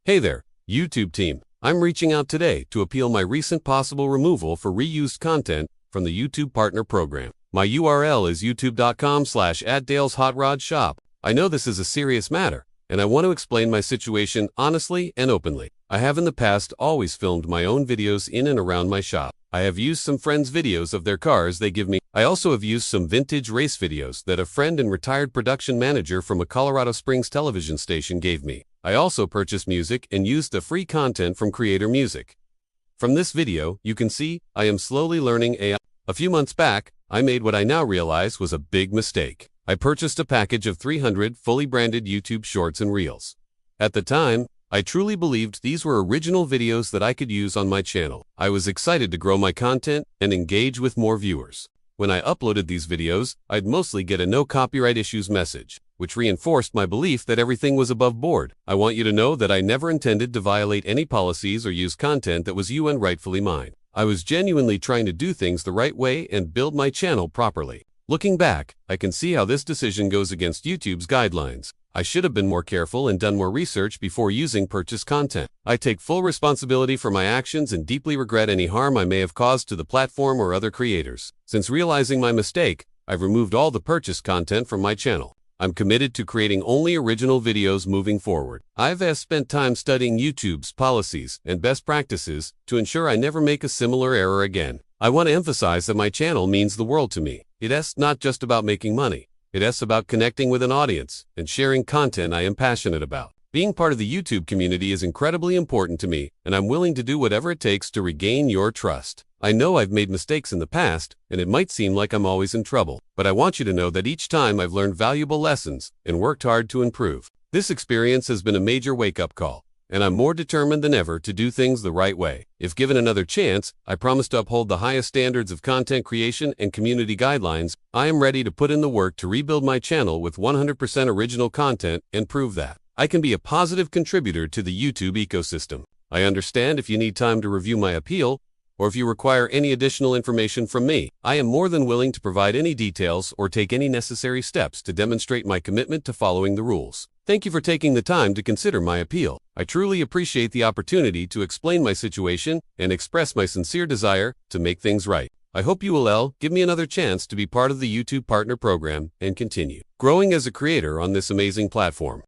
Hey there, YouTube team. I'm reaching out today to appeal my recent possible removal for reused content from the YouTube Partner Program. My URL is youtube.com/@DalesHotRodShop. I know this is a serious matter, and I want to explain my situation honestly and openly. I have in the past always filmed my own videos in and around my shop. I have used some friends' videos of their cars they give me. I also have used some vintage race videos that a friend and retired production manager from a Colorado Springs television station gave me. I also purchased music and used the free content from Creator Music. From this video, you can see I am slowly learning AI. A few months back, I made what I now realize was a big mistake. I purchased a package of 300 fully branded YouTube shorts and reels. At the time, I truly believed these were original videos that I could use on my channel. I was excited to grow my content and engage with more viewers. When I uploaded these videos, I'd mostly get a no copyright issues message, which reinforced my belief that everything was above board. I want you to know that I never intended to violate any policies or use content that was UN rightfully mine. I was genuinely trying to do things the right way and build my channel properly. Looking back, I can see how this decision goes against YouTube's guidelines. I should have been more careful and done more research before using purchased content. I take full responsibility for my actions and deeply regret any harm I may have caused to the platform or other creators. Since realizing my mistake, I've removed all the purchased content from my channel. I'm committed to creating only original videos moving forward. I've spent time studying YouTube's policies and best practices to ensure I never make a similar error again. I want to emphasize that my channel means the world to me. It's not just about making money. It's about connecting with an audience and sharing content I am passionate about. Being part of the YouTube community is incredibly important to me, and I'm willing to do whatever it takes to regain your trust. I know I've made mistakes in the past, and it might seem like I'm always in trouble, but I want you to know that each time I've learned valuable lessons and worked hard to improve. This experience has been a major wake-up call, and I'm more determined than ever to do things the right way. If given another chance, I promise to uphold the highest standards of content creation and community guidelines. I am ready to put in the work to rebuild my channel with 100% original content and prove that I can be a positive contributor to the YouTube ecosystem. I understand if you need time to review my appeal, or if you require any additional information from me. I am more than willing to provide any details or take any necessary steps to demonstrate my commitment to following the rules. Thank you for taking the time to consider my appeal. I truly appreciate the opportunity to explain my situation and express my sincere desire to make things right. I hope you will give me another chance to be part of the YouTube Partner Program and continue growing as a creator on this amazing platform.